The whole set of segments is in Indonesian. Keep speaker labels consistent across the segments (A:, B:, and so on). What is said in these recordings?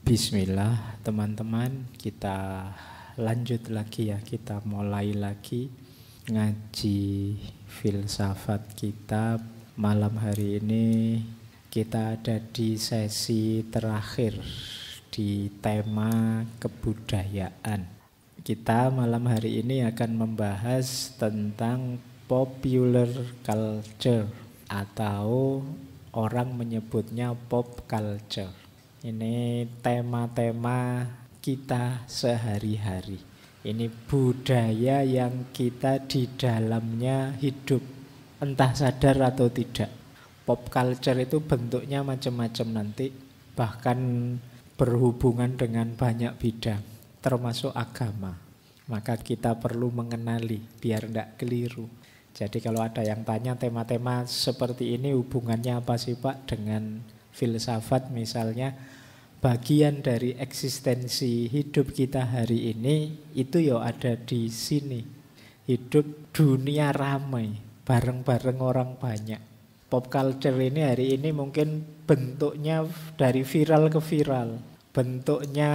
A: Bismillah teman-teman, kita lanjut lagi ya, kita mulai lagi ngaji filsafat kita. Malam hari ini kita ada di sesi terakhir di tema kebudayaan. Kita malam hari ini akan membahas tentang popular culture atau orang menyebutnya pop culture. Ini tema-tema kita sehari-hari. Ini budaya yang kita di dalamnya hidup, entah sadar atau tidak. Pop culture itu bentuknya macam-macam nanti, bahkan berhubungan dengan banyak bidang, termasuk agama. Maka kita perlu mengenali biar tidak keliru. Jadi kalau ada yang tanya tema-tema seperti ini hubungannya apa sih Pak dengan filsafat misalnya, bagian dari eksistensi hidup kita hari ini itu ya ada di sini. Hidup dunia ramai, bareng-bareng orang banyak. Pop culture ini hari ini mungkin bentuknya dari viral ke viral. Bentuknya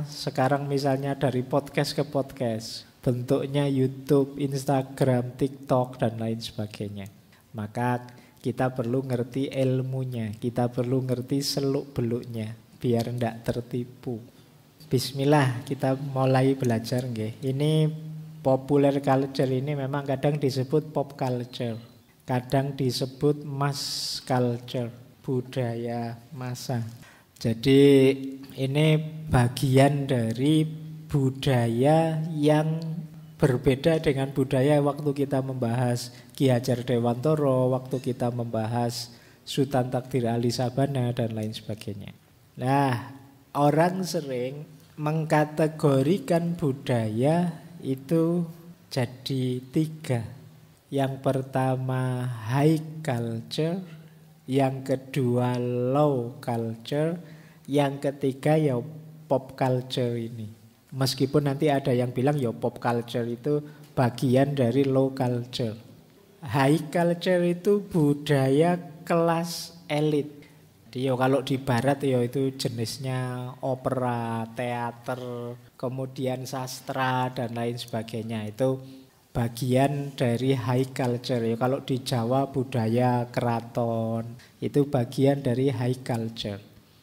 A: sekarang misalnya dari podcast ke podcast. Bentuknya YouTube, Instagram, TikTok, dan lain sebagainya. Maka kita perlu ngerti ilmunya, kita perlu ngerti seluk-beluknya biar tidak tertipu. Bismillah, kita mulai belajar nggih. Ini popular culture ini memang kadang disebut pop culture, kadang disebut mass culture, budaya massa. Jadi ini bagian dari budaya yang berbeda dengan budaya waktu kita membahas Ki Hajar Dewantoro, waktu kita membahas Sultan Takdir Ali Sabana dan lain sebagainya. Nah, orang sering mengkategorikan budaya itu jadi 3. Yang pertama high culture, yang kedua low culture, yang ketiga ya pop culture ini. Meskipun nanti ada yang bilang ya pop culture itu bagian dari low culture. High culture itu budaya kelas elit. Yo, kalau di barat ya itu jenisnya opera, teater, kemudian sastra dan lain sebagainya. Itu bagian dari high culture. Ya, kalau di Jawa budaya keraton itu bagian dari high culture.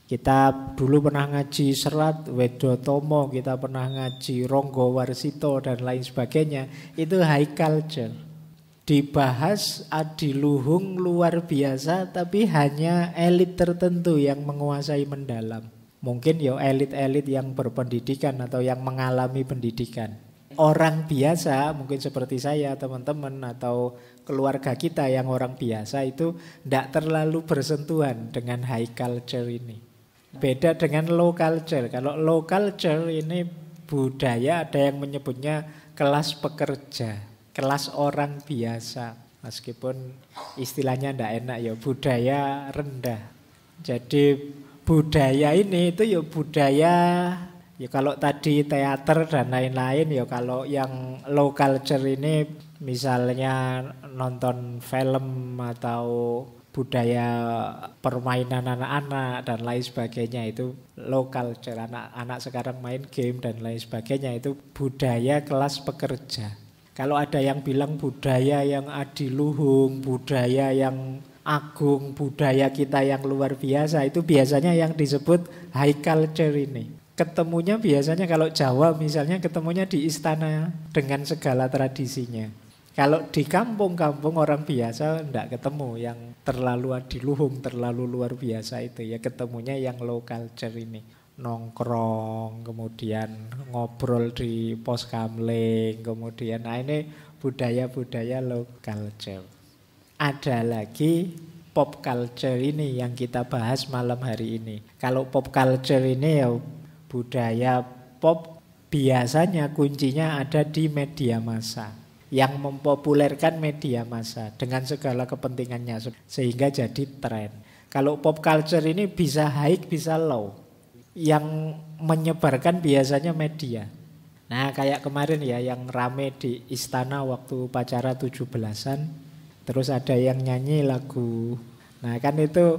A: Kita dulu pernah ngaji Serat Wedotomo, kita pernah ngaji Ronggo Warsito dan lain sebagainya. Itu high culture. Dibahas adiluhung luar biasa, tapi hanya elit tertentu yang menguasai mendalam. Mungkin ya elit-elit yang berpendidikan atau yang mengalami pendidikan. Orang biasa, mungkin seperti saya, teman-teman, atau keluarga kita yang orang biasa itu tidak terlalu bersentuhan dengan high culture ini. Beda dengan low culture. Kalau low culture ini budaya, ada yang menyebutnya kelas pekerja, kelas orang biasa, meskipun istilahnya tidak enak ya, budaya rendah. Jadi budaya ini itu ya budaya, ya kalau tadi teater dan lain-lain, ya kalau yang low culture ini misalnya nonton film atau budaya permainan anak-anak dan lain sebagainya, itu low culture. Anak-anak sekarang main game dan lain sebagainya, itu budaya kelas pekerja. Kalau ada yang bilang budaya yang adiluhung, budaya yang agung, budaya kita yang luar biasa, itu biasanya yang disebut high culture ini. Ketemunya biasanya kalau Jawa misalnya ketemunya di istana dengan segala tradisinya. Kalau di kampung-kampung orang biasa enggak ketemu yang terlalu adiluhung, terlalu luar biasa itu. Ya ketemunya yang low culture ini. Nongkrong, kemudian ngobrol di pos kamling, kemudian ini budaya-budaya low culture. Ada lagi pop culture ini yang kita bahas malam hari ini. Kalau pop culture ini ya budaya pop, biasanya kuncinya ada di media massa, yang mempopulerkan media massa dengan segala kepentingannya sehingga jadi tren. Kalau pop culture ini bisa high bisa low. Yang menyebarkan biasanya media. Nah kayak kemarin ya yang rame di istana waktu upacara 17-an. Terus ada yang nyanyi lagu. Nah kan itu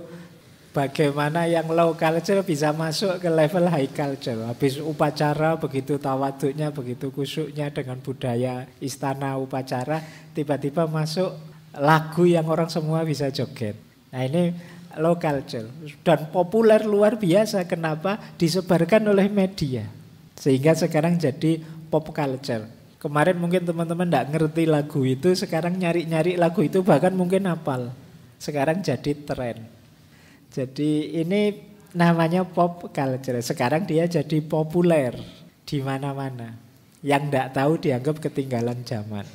A: Bagaimana yang low culture bisa masuk ke level high culture. Habis upacara begitu tawaduknya, begitu kusyuknya dengan budaya istana upacara, tiba-tiba masuk lagu yang orang semua bisa joget. Nah ini low culture. Dan populer luar biasa. Kenapa? Disebarkan oleh media. Sehingga sekarang jadi pop culture. Kemarin mungkin teman-teman tidak ngerti lagu itu, sekarang nyari-nyari lagu itu bahkan mungkin hafal. Sekarang jadi tren. Jadi ini namanya pop culture. Sekarang dia jadi populer di mana-mana. Yang tidak tahu dianggap ketinggalan zaman.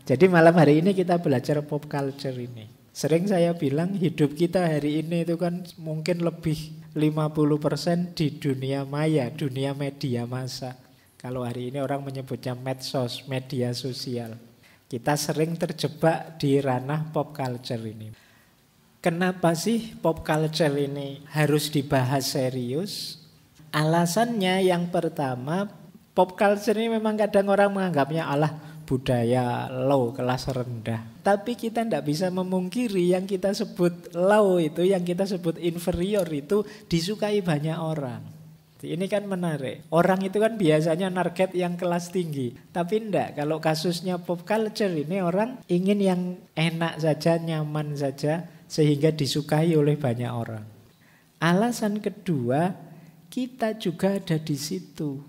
A: Jadi malam hari ini kita belajar pop culture ini. Sering saya bilang hidup kita hari ini itu kan mungkin lebih 50% di dunia maya, dunia media massa. Kalau hari ini orang menyebutnya medsos, media sosial. Kita sering terjebak di ranah pop culture ini. Kenapa sih pop culture ini harus dibahas serius? Alasannya yang pertama, pop culture ini memang kadang orang menganggapnya alah budaya low, kelas rendah. Tapi kita tidak bisa memungkiri yang kita sebut low itu, yang kita sebut inferior itu disukai banyak orang. Ini kan menarik. Orang itu kan biasanya target yang kelas tinggi. Tapi enggak, kalau kasusnya pop culture ini orang ingin yang enak saja, nyaman saja, sehingga disukai oleh banyak orang. Alasan kedua, kita juga ada di situ.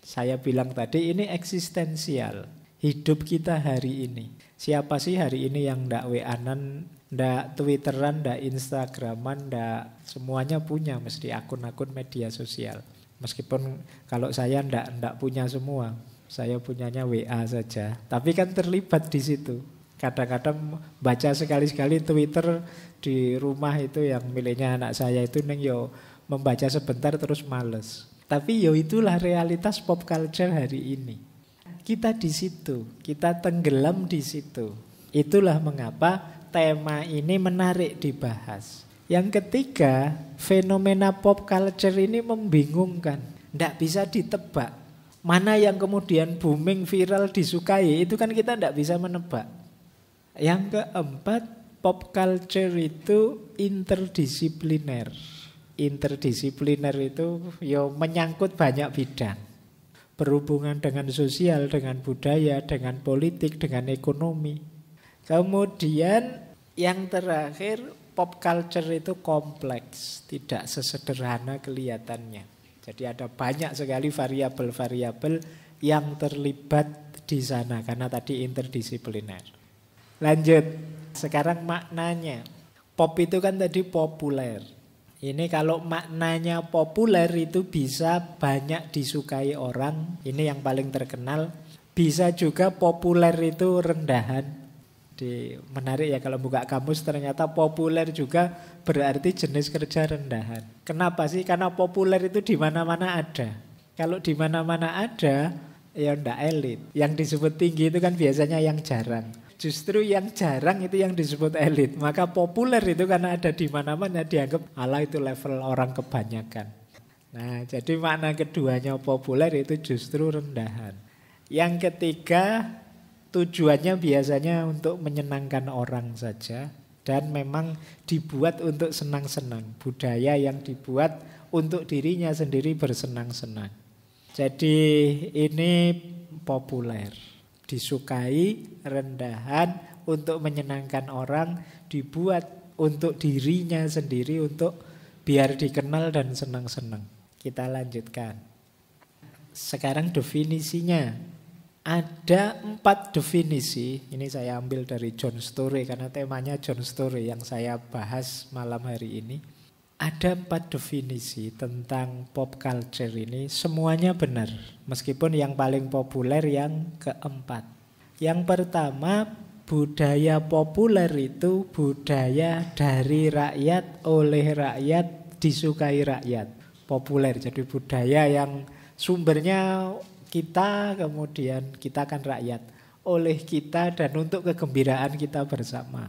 A: Saya bilang tadi ini eksistensial. Hidup kita hari ini. Siapa sih hari ini yang ndak WA-an, ndak Twitteran, ndak Instagraman, ndak semuanya punya mesti akun-akun media sosial. Meskipun kalau saya ndak punya semua, saya punyanya WA saja. Tapi kan terlibat di situ. Kadang-kadang baca sekali-sekali Twitter di rumah itu yang miliknya anak saya itu neng yo membaca sebentar terus males. Tapi yo itulah realitas pop culture hari ini. Kita di situ, kita tenggelam di situ. Itulah mengapa tema ini menarik dibahas. Yang ketiga, fenomena pop culture ini membingungkan. Tidak bisa ditebak. Mana yang kemudian booming, viral, disukai, itu kan kita tidak bisa menebak. Yang keempat, pop culture itu interdisipliner. Interdisipliner itu menyangkut banyak bidang. Berhubungan dengan sosial, dengan budaya, dengan politik, dengan ekonomi. Kemudian yang terakhir, pop culture itu kompleks, tidak sesederhana kelihatannya. Jadi ada banyak sekali variabel-variabel yang terlibat di sana karena tadi interdisipliner. Lanjut, sekarang maknanya. Pop itu kan tadi populer. Ini kalau maknanya populer itu bisa banyak disukai orang. Ini yang paling terkenal. Bisa juga populer itu rendahan. Menarik ya kalau buka kamus ternyata populer juga berarti jenis kerja rendahan. Kenapa sih? Karena populer itu di mana-mana ada. Kalau di mana-mana ada, ya ndak elit. Yang disebut tinggi itu kan biasanya yang jarang. Justru yang jarang itu yang disebut elit. Maka populer itu karena ada di mana-mana dianggap ala itu level orang kebanyakan. Nah, jadi makna keduanya populer itu justru rendahan. Yang ketiga, tujuannya biasanya untuk menyenangkan orang saja dan memang dibuat untuk senang-senang. Budaya yang dibuat untuk dirinya sendiri bersenang-senang. Jadi ini populer. Disukai, rendahan, untuk menyenangkan orang, dibuat untuk dirinya sendiri, untuk biar dikenal dan senang-senang. Kita lanjutkan. Sekarang definisinya. Ada 4 definisi. Ini saya ambil dari John Story, karena temanya John Story yang saya bahas malam hari ini. Ada 4 definisi tentang pop culture ini. Semuanya benar. Meskipun yang paling populer yang keempat. Yang pertama, budaya populer itu budaya dari rakyat, oleh rakyat, disukai rakyat. Populer, jadi budaya yang sumbernya kita, kemudian kita kan rakyat. Oleh kita dan untuk kegembiraan kita bersama.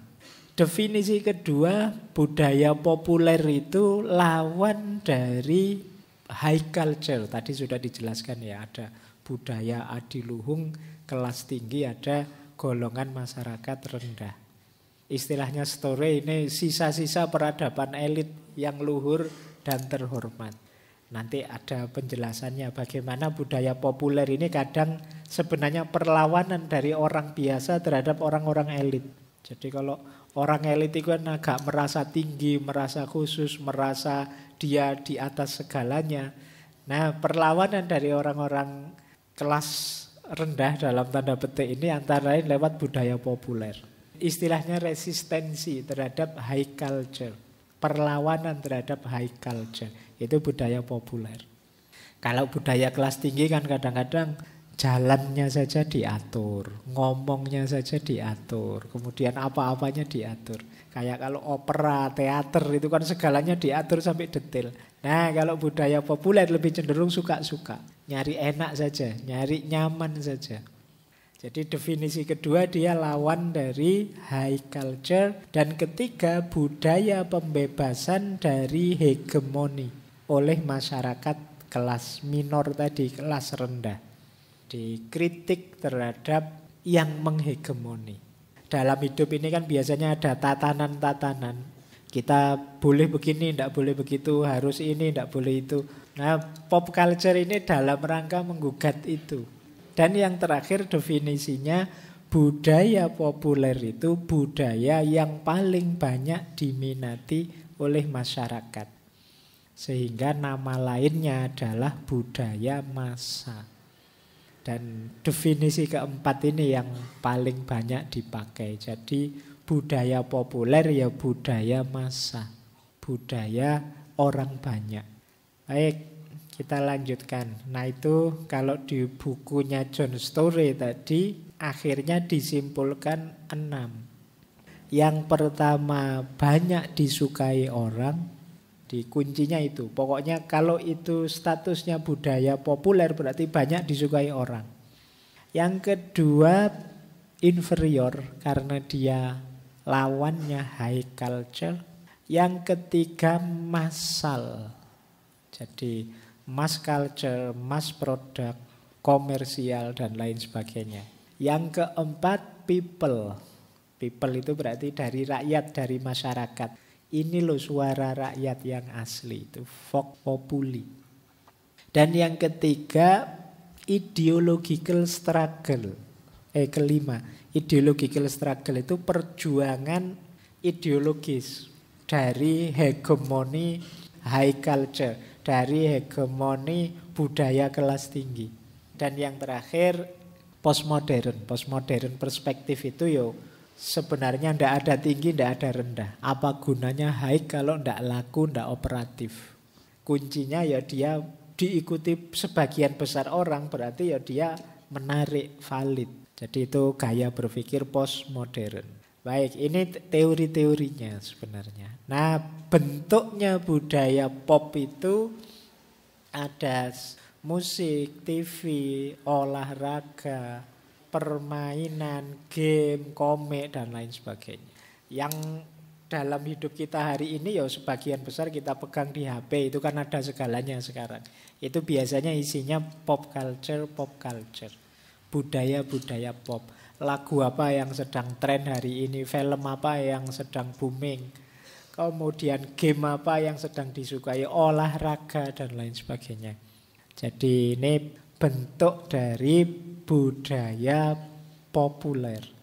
A: Definisi kedua, budaya populer itu lawan dari high culture. Tadi sudah dijelaskan ya, ada budaya adiluhung, kelas tinggi, ada golongan masyarakat rendah. Istilahnya Story ini sisa-sisa peradaban elit yang luhur dan terhormat. Nanti ada penjelasannya bagaimana budaya populer ini kadang sebenarnya perlawanan dari orang biasa terhadap orang-orang elit. Jadi kalau orang elit itu kan agak merasa tinggi, merasa khusus, merasa dia di atas segalanya. Nah, perlawanan dari orang-orang kelas rendah dalam tanda petik ini antara lain lewat budaya populer. Istilahnya resistensi terhadap high culture. Perlawanan terhadap high culture. Itu budaya populer. Kalau budaya kelas tinggi kan kadang-kadang jalannya saja diatur, ngomongnya saja diatur, kemudian apa-apanya diatur. Kayak kalau opera, teater itu kan segalanya diatur sampai detail. Nah, kalau budaya populer lebih cenderung suka-suka, nyari enak saja, nyari nyaman saja. Jadi definisi kedua dia lawan dari high culture. Dan ketiga budaya pembebasan dari hegemoni oleh masyarakat kelas minor tadi, kelas rendah. Dikritik terhadap yang menghegemoni. Dalam hidup ini kan biasanya ada tatanan-tatanan. Kita boleh begini, tidak boleh begitu, harus ini, tidak boleh itu. Nah, pop culture ini dalam rangka menggugat itu. Dan yang terakhir definisinya budaya populer itu budaya yang paling banyak diminati oleh masyarakat. Sehingga nama lainnya adalah budaya massa. Dan definisi keempat ini yang paling banyak dipakai. Jadi budaya populer ya budaya massa, budaya orang banyak. Baik, kita lanjutkan. Nah itu kalau di bukunya John Story tadi akhirnya disimpulkan 6. Yang pertama banyak disukai orang. Di kuncinya itu. Pokoknya kalau itu statusnya budaya populer berarti banyak disukai orang. Yang kedua inferior karena dia lawannya high culture. Yang ketiga massal. Jadi mass culture, mass product, komersial dan lain sebagainya. Yang keempat people. People itu berarti dari rakyat, dari masyarakat. Ini loh suara rakyat yang asli, itu vox populi. Dan yang ketiga ideological struggle. Kelima, ideological struggle itu perjuangan ideologis dari hegemoni high culture, dari hegemoni budaya kelas tinggi. Dan yang terakhir postmodern. Postmodern perspektif itu sebenarnya tidak ada tinggi, tidak ada rendah. Apa gunanya high kalau tidak laku, tidak operatif. Kuncinya ya dia diikuti sebagian besar orang, berarti ya dia menarik, valid. Jadi itu gaya berpikir postmodern. Baik, ini teori-teorinya sebenarnya. Nah, bentuknya budaya pop itu ada musik, TV, olahraga, permainan, game, komik, dan lain sebagainya. Yang dalam hidup kita hari ini sebagian besar kita pegang di HP. Itu kan ada segalanya sekarang. Itu biasanya isinya pop culture, budaya-budaya pop. Lagu apa yang sedang tren hari ini, film apa yang sedang booming, kemudian game apa yang sedang disukai, olahraga, dan lain sebagainya. Jadi ini bentuk dari budaya populer.